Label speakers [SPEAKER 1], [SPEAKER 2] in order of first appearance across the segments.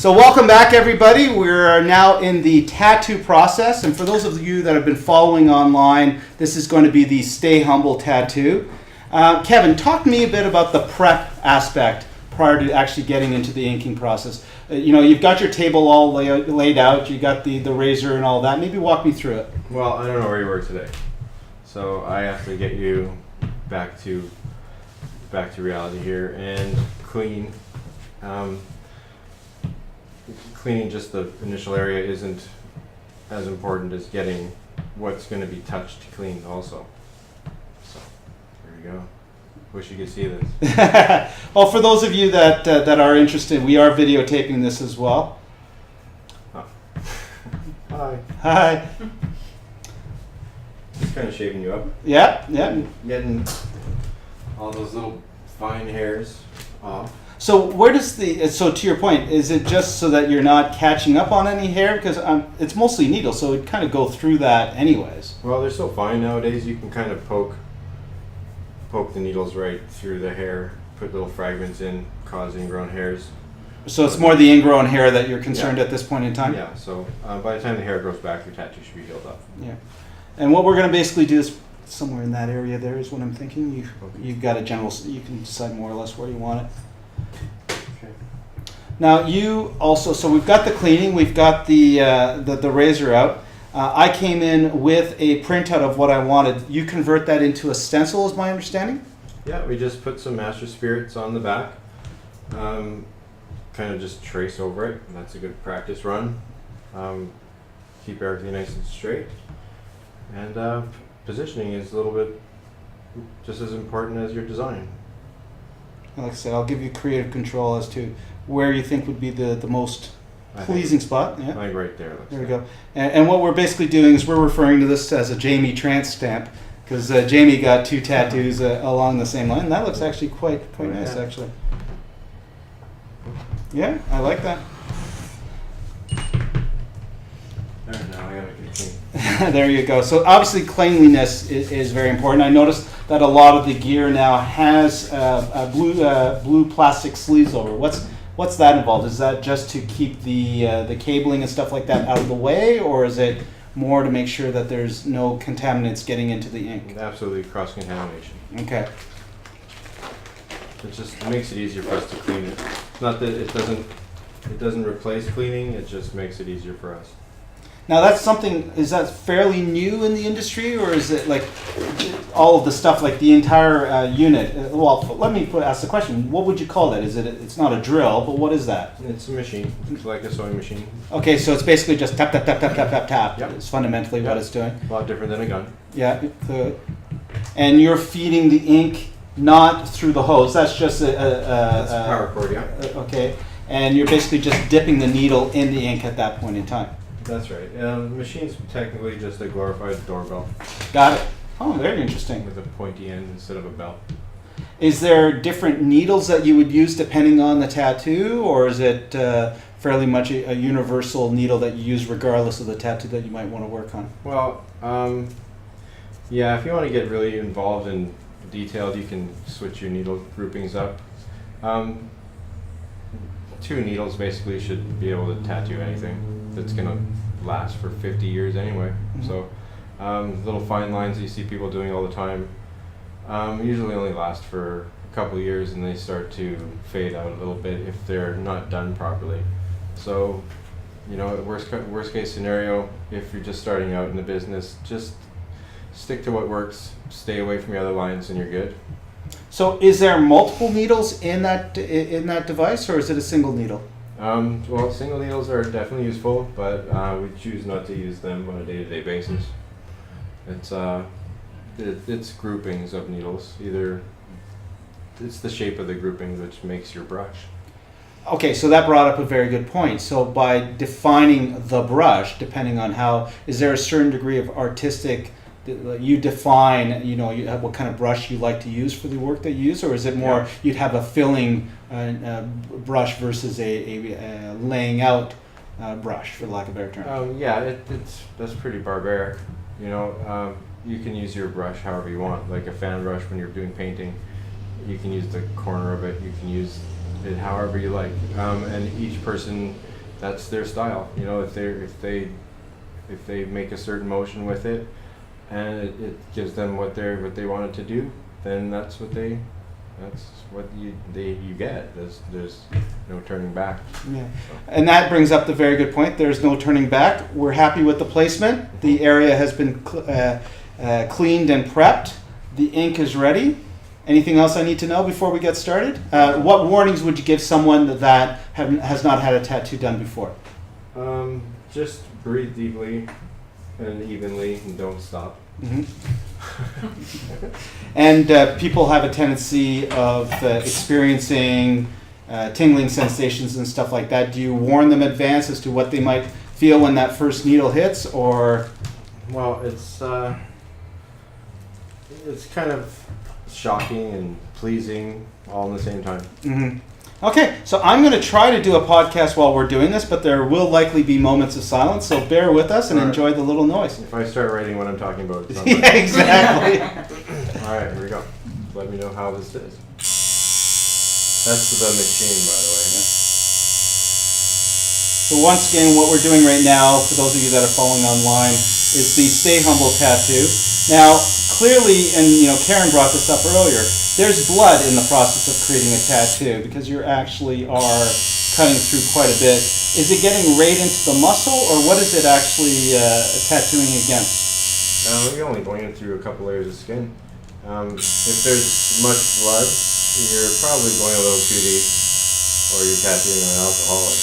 [SPEAKER 1] So welcome back, everybody. We're now in the tattoo process, and for those of you that have been following online, this is going to be the StayHumble Tattoo. Kevin, talk to me a bit about the prep aspect prior to actually getting into the inking process. You've got your table all laid out, you got the razor and all that. Maybe walk me through it.
[SPEAKER 2] Well, I don't know where you were today, so I have to get you back to reality here and clean. Cleaning just the initial area isn't as important as getting what's going to be touched clean also. So here we go. Wish you could see this.
[SPEAKER 1] Well, for those of you that are interested, we are videotaping this as well.
[SPEAKER 2] Oh. Hi.
[SPEAKER 1] Hi.
[SPEAKER 2] Just kind of shaving you up.
[SPEAKER 1] Yeah.
[SPEAKER 2] Getting all those little fine hairs off.
[SPEAKER 1] So where does so to your point, is it just so that you're not catching up on any hair? Because it's mostly needle, so it kind of go through that anyways.
[SPEAKER 2] Well, they're so fine nowadays, you can kind of poke the needles right through the hair, put little fragments in, cause ingrown hairs.
[SPEAKER 1] So it's more the ingrown hair that you're concerned at this point in time?
[SPEAKER 2] Yeah, so by the time the hair grows back, your tattoo should be healed up.
[SPEAKER 1] Yeah. And what we're going to basically do is somewhere in that area there is what I'm thinking. You've got a general, you can decide more or less where you want it.
[SPEAKER 2] Okay.
[SPEAKER 1] Now you also, so we've got the cleaning, we've got the razor out. I came in with a printout of what I wanted. You convert that into a stencil, is my understanding?
[SPEAKER 2] Yeah, we just put some Master Spirits on the back. Kind of just trace over it. And that's a good practice run. Keep everything nice and straight. And positioning is a little bit just as important as your design.
[SPEAKER 1] Like I said, I'll give you creative control as to where you think would be the most pleasing spot. Yeah.
[SPEAKER 2] Like right there.
[SPEAKER 1] There we go. And what we're basically doing is we're referring to this as a Jamie Trance stamp, because Jamie got 2 tattoos along the same line. And that looks actually quite nice, actually. Yeah, I like that.
[SPEAKER 2] There, now I gotta get clean.
[SPEAKER 1] There you go. So obviously cleanliness is very important. I noticed that a lot of the gear now has blue plastic sleeves over. What's that involved? Is that just to keep the cabling and stuff like that out of the way, or is it more to make sure that there's no contaminants getting into the ink?
[SPEAKER 2] Absolutely cross-contamination.
[SPEAKER 1] Okay.
[SPEAKER 2] It just makes it easier for us to clean it. Not that it doesn't replace cleaning, it just makes it easier for us.
[SPEAKER 1] Now that's something, is that fairly new in the industry, or is it like all of the stuff, like the entire unit? Well, let me ask the question, what would you call that? It's not a drill, but what is that?
[SPEAKER 2] It's a machine. It's like a sewing machine.
[SPEAKER 1] Okay, so it's basically just tap, tap, tap, tap, tap, tap, tap.
[SPEAKER 2] Yep.
[SPEAKER 1] It's fundamentally what it's doing.
[SPEAKER 2] A lot different than a gun.
[SPEAKER 1] Yeah. And you're feeding the ink not through the hose. That's just
[SPEAKER 2] That's a power cord, yeah.
[SPEAKER 1] Okay. And you're basically just dipping the needle in the ink at that point in time.
[SPEAKER 2] That's right. The machine's technically just a glorified doorbell.
[SPEAKER 1] Got it. Oh, very interesting.
[SPEAKER 2] With a pointy end instead of a bell.
[SPEAKER 1] Is there different needles that you would use depending on the tattoo, or is it fairly much a universal needle that you use regardless of the tattoo that you might want to work on?
[SPEAKER 2] Well, yeah, if you want to get really involved and detailed, you can switch your needle groupings up. 2 needles basically should be able to tattoo anything that's going to last for 50 years anyway. Mm-hmm. So little fine lines that you see people doing all the time usually only last for a couple of years, and they start to fade out a little bit if they're not done properly. So, worst case scenario, if you're just starting out in the business, just stick to what works, stay away from your other lines, and you're good.
[SPEAKER 1] So is there multiple needles in that device, or is it a single needle?
[SPEAKER 2] Well, single needles are definitely useful, but we choose not to use them on a day-to-day basis. It's groupings of needles. Either it's the shape of the groupings which makes your brush.
[SPEAKER 1] Okay, so that brought up a very good point. So by defining the brush, depending on is there a certain degree of artistic, you define, what kind of brush you like to use for the work that you use, or is it more you'd have a filling brush versus a laying out brush, for lack of a better term?
[SPEAKER 2] That's pretty barbaric. You can use your brush however you want, like a fan brush when you're doing painting. You can use the corner of it. You can use it however you like, and each person that's their style. You know, if they make a certain motion with it, and it gives them what they wanted to do, then that's what you get. There's no turning back.
[SPEAKER 1] Yeah. And that brings up the very good point. There's no turning back. We're happy with the placement. The area has been cleaned and prepped. The ink is ready. Anything else I need to know before we get started? What warnings would you give someone that has not had a tattoo done before?
[SPEAKER 2] Just breathe deeply and evenly, and don't stop.
[SPEAKER 1] Mm-hmm. And people have a tendency of experiencing tingling sensations and stuff like that. Do you warn them in advance as to what they might feel when that first needle hits, or?
[SPEAKER 2] Well, it's kind of shocking and pleasing all in the same time.
[SPEAKER 1] Mm-hmm. Okay, so I'm going to try to do a podcast while we're doing this, but there will likely be moments of silence, so bear with us and enjoy the little noise.
[SPEAKER 2] If I start writing what I'm talking about, it's not
[SPEAKER 1] yeah, exactly.
[SPEAKER 2] All right, here we go. Let me know how this is. That's the machine, by the way.
[SPEAKER 1] So once again, what we're doing right now, for those of you that are following online, is the StayHumble Tattoo. Now, clearly, and Karen brought this up earlier, there's blood in the process of creating a tattoo because you actually are cutting through quite a bit. Is it getting right into the muscle, or what is it actually tattooing against?
[SPEAKER 2] We're only going through a couple layers of skin. If there's much blood, you're probably going a little too deep, or you're tattooing an alcoholic.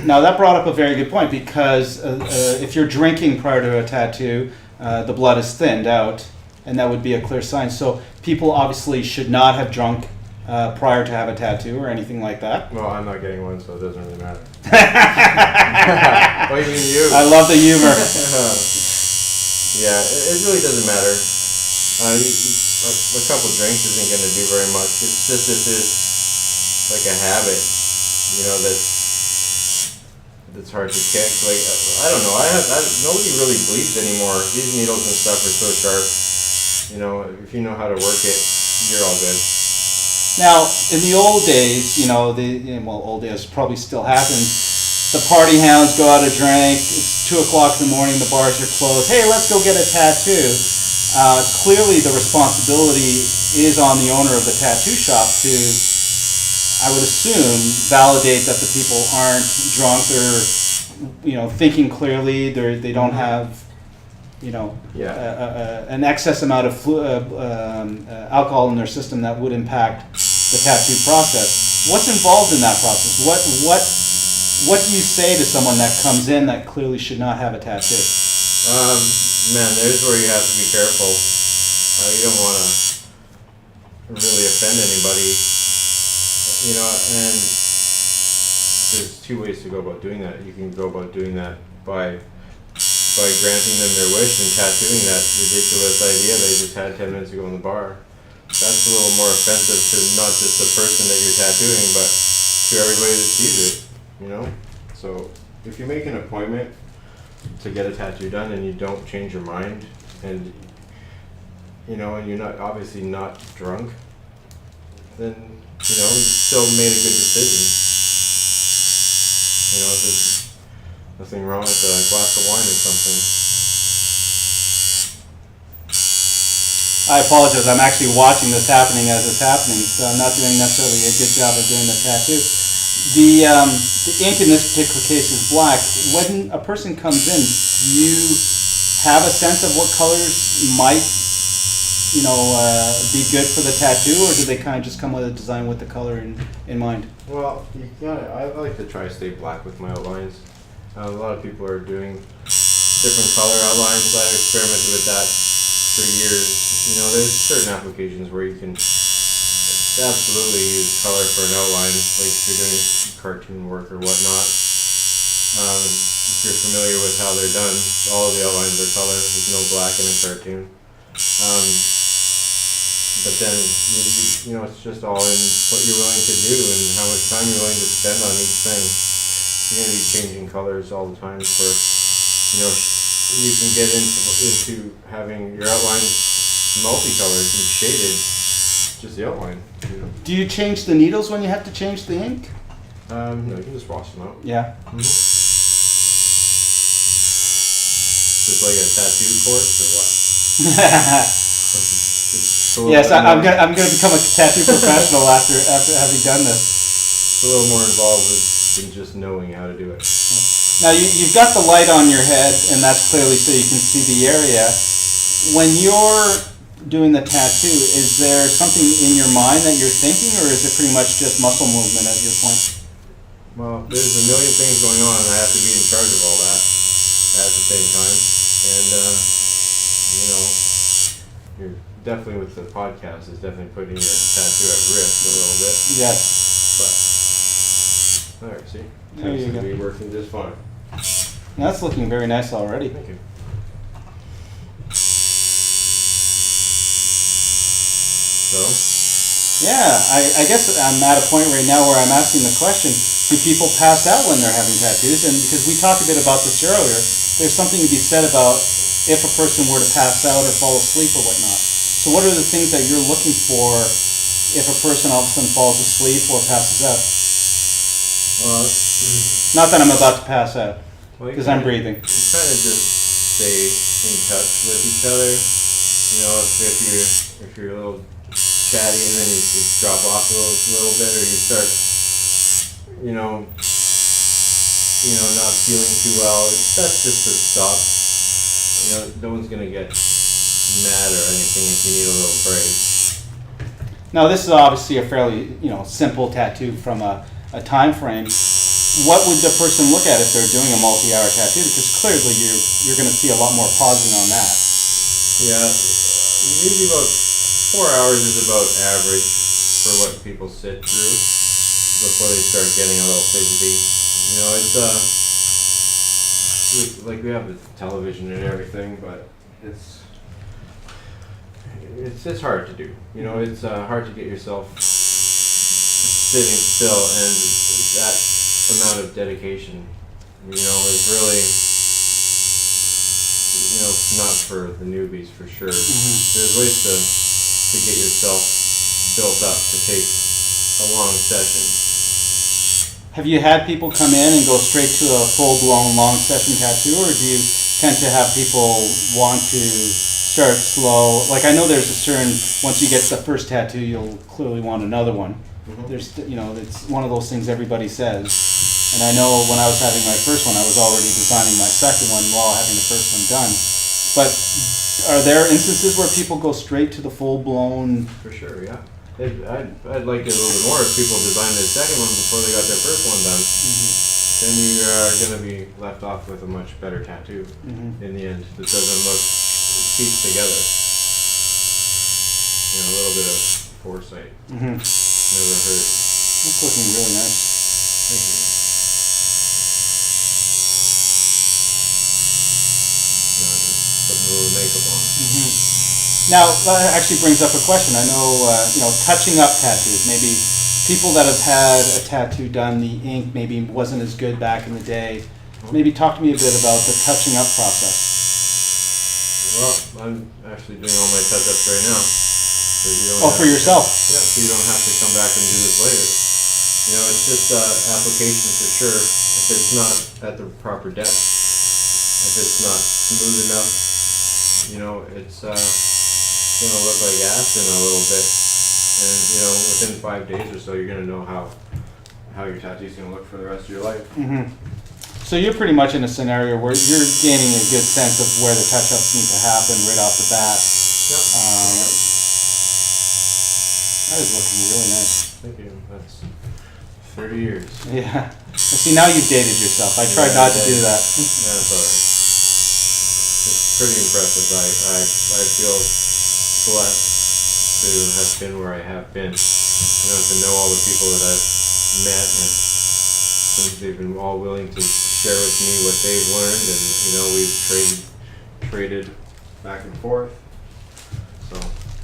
[SPEAKER 1] Now that brought up a very good point, because if you're drinking prior to a tattoo, the blood is thinned out, and that would be a clear sign. So people obviously should not have drunk prior to have a tattoo or anything like that.
[SPEAKER 2] Well, I'm not getting one, so it doesn't really matter. What do you mean you?
[SPEAKER 1] I love the humor.
[SPEAKER 2] Yeah, it really doesn't matter. A couple drinks isn't going to do very much. It's just if there's like a habit, that's hard to kick. Like, I don't know. Nobody really bleeds anymore. These needles and stuff are so sharp. If you know how to work it, you're all good.
[SPEAKER 1] Now, in the old days, old days probably still happens. The party hounds go out to drink. It's 2 o'clock in the morning. The bars are closed. Hey, let's go get a tattoo. Clearly, the responsibility is on the owner of the tattoo shop to, I would assume, validate that the people aren't drunk. They're, thinking clearly. They don't have, an excess amount of alcohol in their system that would impact the tattoo process. What's involved in that process? What do you say to someone that comes in that clearly should not have a tattoo?
[SPEAKER 2] Man, there's where you have to be careful. You don't want to really offend anybody. And there's 2 ways to go about doing that. You can go about doing that by granting them their wish and tattooing that ridiculous idea they just had 10 minutes ago in the bar. That's a little more offensive to not just the person that you're tattooing, but to everybody that sees it, So if you make an appointment to get a tattoo done and you don't change your mind, and and you're not obviously not drunk, then you still made a good decision. There's nothing wrong with a glass of wine or something.
[SPEAKER 1] I apologize. I'm actually watching this happening as it's happening, so I'm not doing necessarily a good job of doing the tattoo. The ink in this particular case is black. When a person comes in, do you have a sense of what colors might, be good for the tattoo, or do they kind of just come with a design with the color in mind?
[SPEAKER 2] Well, I like to try to stay black with my outlines. A lot of people are doing different color outlines. I've experimented with that for years. There's certain applications where you can absolutely use color for an outline, like if you're doing cartoon work or whatnot. If you're familiar with how they're done, all of the outlines are color. There's no black in a cartoon. But then, it's just all in what you're willing to do and how much time you're willing to spend on each thing. You're going to be changing colors all the time for, you can get into having your outlines multicolored and shaded, just the outline.
[SPEAKER 1] Do you change the needles when you have to change the ink?
[SPEAKER 2] No, you can just wash them out.
[SPEAKER 1] Yeah.
[SPEAKER 2] Just like a tattoo course or what?
[SPEAKER 1] Yes, I'm gonna become a tattoo professional after having done this.
[SPEAKER 2] It's a little more involved than just knowing how to do it.
[SPEAKER 1] Now you've got the light on your head, and that's clearly so you can see the area. When you're doing the tattoo, is there something in your mind that you're thinking, or is it pretty much just muscle movement at your point?
[SPEAKER 2] Well, there's a million things going on, and I have to be in charge of all that at the same time. And you're definitely with the podcast is definitely putting your tattoo at risk a little bit.
[SPEAKER 1] Yes.
[SPEAKER 2] But there, see,
[SPEAKER 1] There you
[SPEAKER 2] seems
[SPEAKER 1] go.
[SPEAKER 2] to be working just fine.
[SPEAKER 1] That's looking very nice already.
[SPEAKER 2] Thank you. So.
[SPEAKER 1] Yeah, I guess I'm at a point right now where I'm asking the question, do people pass out when they're having tattoos? And because we talked a bit about this earlier, there's something to be said about if a person were to pass out or fall asleep or whatnot. So what are the things that you're looking for if a person all of a sudden falls asleep or passes out? Not that I'm about to pass out, because I'm breathing.
[SPEAKER 2] You kind of just stay in touch with each other. You know, if you're a little chatty and then you drop off a little bit, or you start, not feeling too well, that's just to stop. No one's gonna get mad or anything if you need a little break.
[SPEAKER 1] Now this is obviously a fairly, simple tattoo from a time frame. What would the person look at if they're doing a multi-hour tattoo? Because clearly you're going to see a lot more pausing on that.
[SPEAKER 2] Yeah, usually about 4 hours is about average for what people sit through before they start getting a little fidgety. We have the television and everything, but it's hard to do. It's hard to get yourself sitting still, and that amount of dedication, is really, not for the newbies for sure. There's ways to get yourself built up to take a long session.
[SPEAKER 1] Have you had people come in and go straight to a full-blown long session tattoo, or do you tend to have people want to start slow? Like, I know there's a certain, once you get the first tattoo, you'll clearly want another one. There's, it's one of those things everybody says. And I know when I was having my first one, I was already designing my second one while having the first one done. But are there instances where people go straight to the full-blown?
[SPEAKER 2] For sure, yeah. I'd like it a little bit more if people designed their second one before they got their first one done. Then you are going to be left off with a much better tattoo in the end that doesn't look pieced together. A little bit of foresight never hurt.
[SPEAKER 1] It's looking really nice.
[SPEAKER 2] Thank you. Just putting a little makeup on.
[SPEAKER 1] Now, that actually brings up a question. I know, touching up tattoos. Maybe people that have had a tattoo done, the ink maybe wasn't as good back in the day. Maybe talk to me a bit about the touching up process.
[SPEAKER 2] Well, I'm actually doing all my touch-ups right now. So you don't
[SPEAKER 1] for yourself?
[SPEAKER 2] Yeah, so you don't have to come back and do this later. It's just application for sure. If it's not at the proper depth, if it's not smooth enough, it's going to look like ass in a little bit. And, within 5 days or so, you're going to know how your tattoo's going to look for the rest of your life.
[SPEAKER 1] So you're pretty much in a scenario where you're gaining a good sense of where the touch-ups need to happen right off the bat.
[SPEAKER 2] Yep.
[SPEAKER 1] That is looking really nice.
[SPEAKER 2] Thank you. That's 30 years.
[SPEAKER 1] Yeah. See, now you've dated yourself. I tried not to do that.
[SPEAKER 2] That's all right. It's pretty impressive. I feel blessed to have been where I have been. To know all the people that I've met, and they've been all willing to share with me what they've learned, and we've traded back and forth. So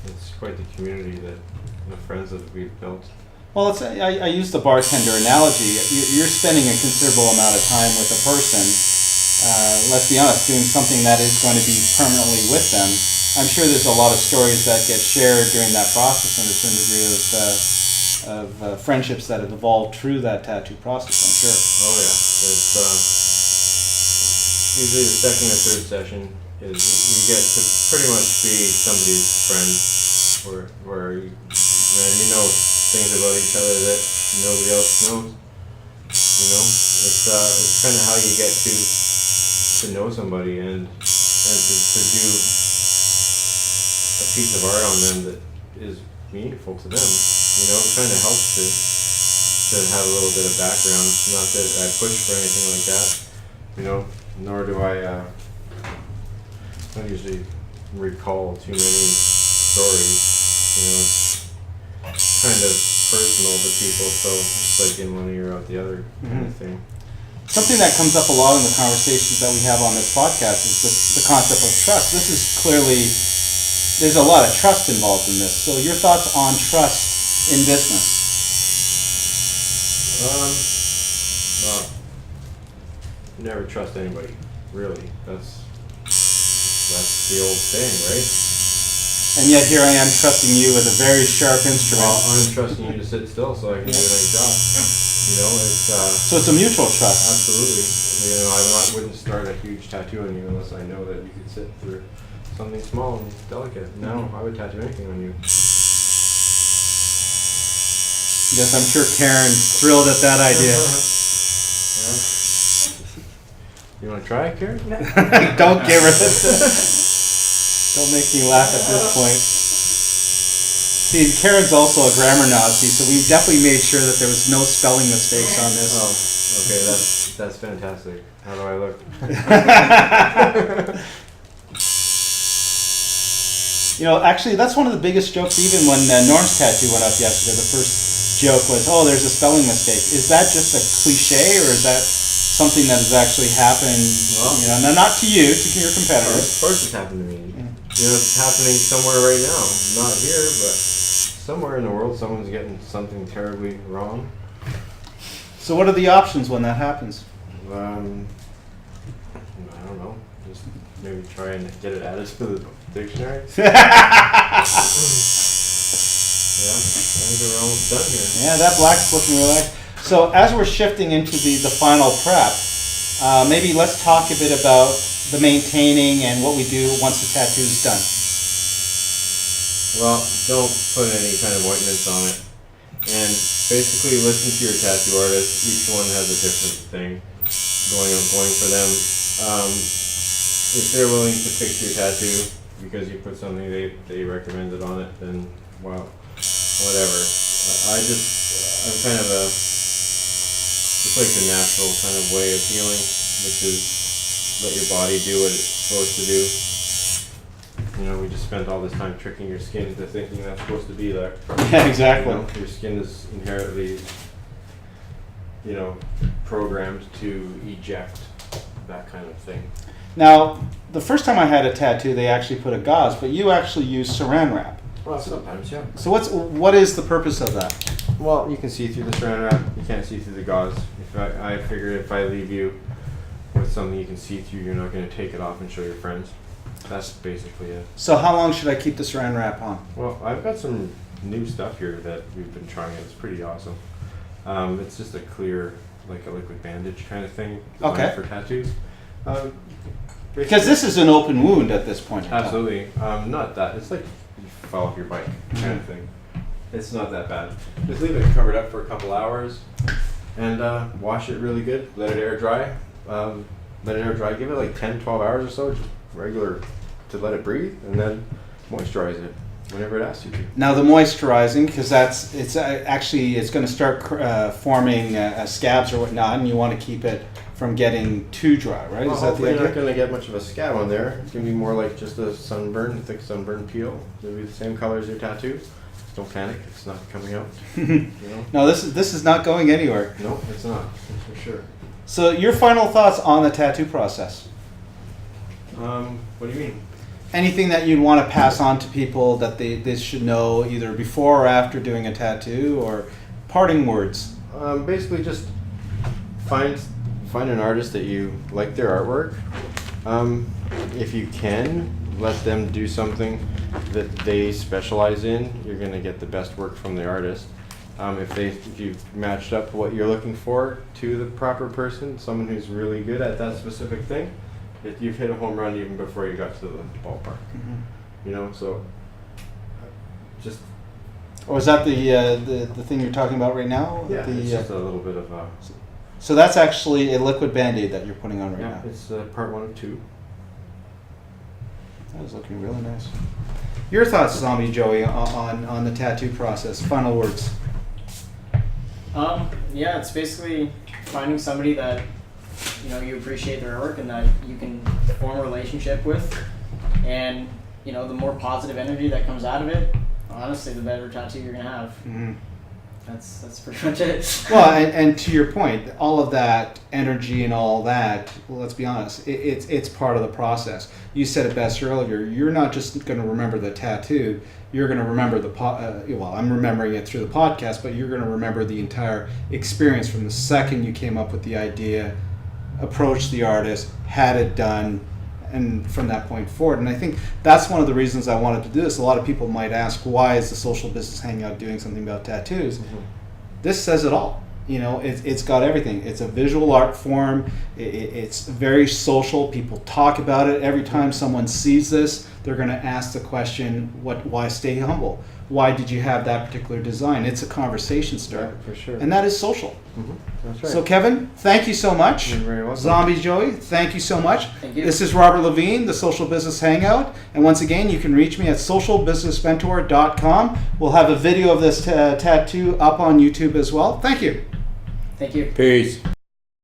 [SPEAKER 2] it's quite the community that the friends that we've built.
[SPEAKER 1] Well, I use the bartender analogy. You're spending a considerable amount of time with a person. Let's be honest, doing something that is going to be permanently with them. I'm sure there's a lot of stories that get shared during that process, and a certain degree of friendships that have evolved through that tattoo process, I'm sure.
[SPEAKER 2] Oh yeah, it's usually the second or third session is you get to pretty much be somebody's friend, where you know things about each other that nobody else knows. You know, it's kind of how you get to know somebody and to do a piece of art on them that is meaningful to them. You know, it kind of helps to have a little bit of background. Not that I push for anything like that, you know, nor do I don't usually recall too many stories. You know, it's kind of personal to people, so it's like in one ear out the other kind of thing.
[SPEAKER 1] Something that comes up a lot in the conversations that we have on this podcast is the concept of trust. This is clearly, there's a lot of trust involved in this. So your thoughts on trust in business?
[SPEAKER 2] Well, never trust anybody, really. That's the old saying, right?
[SPEAKER 1] And yet here I am trusting you with a very sharp instrument.
[SPEAKER 2] Well, I'm trusting you to sit still so I can do a nice job. You know, it's
[SPEAKER 1] So it's a mutual trust.
[SPEAKER 2] absolutely. You know, wouldn't start a huge tattoo on you unless I know that you could sit through something small and delicate. No, I would tattoo anything on you.
[SPEAKER 1] Yes, I'm sure Karen's thrilled at that idea.
[SPEAKER 2] Yeah. You want to try it, Karen?
[SPEAKER 1] Don't give her Don't make me laugh at this point. See, Karen's also a grammar Nazi, so we've definitely made sure that there was no spelling mistakes on this.
[SPEAKER 2] Oh, okay, that's fantastic. How do I look?
[SPEAKER 1] You know, actually, that's one of the biggest jokes. Even when Norm's tattoo went up yesterday, the first joke was, "Oh, there's a spelling mistake." Is that just a cliche, or is that something that has actually happened?
[SPEAKER 2] Well,
[SPEAKER 1] you know, not to you, to your competitors.
[SPEAKER 2] Of course, it's happened to me. You know, it's happening somewhere right now. Not here, but somewhere in the world, someone's getting something terribly wrong.
[SPEAKER 1] So, what are the options when that happens?
[SPEAKER 2] I don't know. Just maybe try and get it added to the dictionary. Yeah, I think we're almost done here.
[SPEAKER 1] Yeah, that black's looking really nice. So as we're shifting into the final prep, maybe let's talk a bit about the maintaining and what we do once the tattoo's done.
[SPEAKER 2] Well, don't put any kind of ointments on it. And basically listen to your tattoo artist. Each one has a different thing going for them. If they're willing to fix your tattoo because you put something they recommended on it, then well, whatever. I'm kind of it's like the natural kind of way of healing, which is let your body do what it's supposed to do. You know, we just spent all this time tricking your skin into thinking that's supposed to be there.
[SPEAKER 1] Yeah, exactly.
[SPEAKER 2] You know, your skin is inherently, programmed to eject that kind of thing.
[SPEAKER 1] Now, the first time I had a tattoo, they actually put a gauze, but you actually use saran wrap.
[SPEAKER 2] Well, sometimes, yeah.
[SPEAKER 1] So what is the purpose of that?
[SPEAKER 2] Well, you can see through the saran wrap. You can't see through the gauze. I figure if I leave you with something you can see through, you're not going to take it off and show your friends. That's basically it.
[SPEAKER 1] So how long should I keep the saran wrap on?
[SPEAKER 2] Well, I've got some new stuff here that we've been trying. It's pretty awesome. It's just a clear, like a liquid bandage kind of thing.
[SPEAKER 1] Okay.
[SPEAKER 2] For tattoos.
[SPEAKER 1] Because this is an open wound at this point in time.
[SPEAKER 2] Absolutely. Not that. It's like you fall off your bike kind of thing. It's not that bad. Just leave it covered up for a couple hours and wash it really good. Let it air dry. Give it like 10, 12 hours or so, just regular to let it breathe, and then moisturize it whenever it asks you to.
[SPEAKER 1] Now the moisturizing, because it's going to start forming scabs or whatnot, and you want to keep it from getting too dry, right?
[SPEAKER 2] Well,
[SPEAKER 1] is that the
[SPEAKER 2] you're
[SPEAKER 1] idea?
[SPEAKER 2] not going to get much of a scab on there. It's going to be more like just a thick sunburn peel. It'll be the same color as your tattoo. Don't panic, it's not coming out.
[SPEAKER 1] No, this is not going anywhere.
[SPEAKER 2] No, it's not. That's for sure.
[SPEAKER 1] So your final thoughts on the tattoo process?
[SPEAKER 2] What do you mean?
[SPEAKER 1] Anything that you'd want to pass on to people that they should know either before or after doing a tattoo, or parting words?
[SPEAKER 2] Basically, just find an artist that you like their artwork. If you can, let them do something that they specialize in. You're going to get the best work from the artist. If you've matched up what you're looking for to the proper person, someone who's really good at that specific thing, you've hit a home run even before you got to the ballpark. You know, so just
[SPEAKER 1] Or is that the thing you're talking about right now?
[SPEAKER 2] yeah, it's just a little bit of
[SPEAKER 1] So that's actually a liquid Band-Aid that you're putting on right now.
[SPEAKER 2] It's part 1 of 2.
[SPEAKER 1] That is looking really nice. Your thoughts, Zombie Joey, on the tattoo process? Final words.
[SPEAKER 3] Yeah, it's basically finding somebody that you appreciate their work and that you can form a relationship with, and the more positive energy that comes out of it, honestly, the better tattoo you're gonna have.
[SPEAKER 1] Mm-hmm.
[SPEAKER 3] That's pretty much it.
[SPEAKER 1] Well, and to your point, all of that energy and all that, well, let's be honest, it's part of the process. You said it best earlier. You're not just going to remember the tattoo. You're going to remember well, I'm remembering it through the podcast, but you're going to remember the entire experience from the second you came up with the idea, approached the artist, had it done, and from that point forward. And I think that's one of the reasons I wanted to do this. A lot of people might ask, why is the Social Business Hangout doing something about tattoos? Mm-hmm. This says it all. It's got everything. It's a visual art form. It's very social. People talk about it. Every time someone sees this, they're going to ask the question, why stay humble? Why did you have that particular design? It's a conversation starter.
[SPEAKER 2] Yeah, for sure.
[SPEAKER 1] And that is social.
[SPEAKER 2] Mm-hmm. That's right.
[SPEAKER 1] So Kevin, thank you so much.
[SPEAKER 2] You're very welcome.
[SPEAKER 1] Zombie Joey, thank you so much.
[SPEAKER 3] Thank you.
[SPEAKER 1] This is Robert Lavigne, the Social Business Hangout. And once again, you can reach me at socialbusinessmentor.com. We'll have a video of this tattoo up on YouTube as well. Thank you.
[SPEAKER 3] Thank you.
[SPEAKER 2] Peace.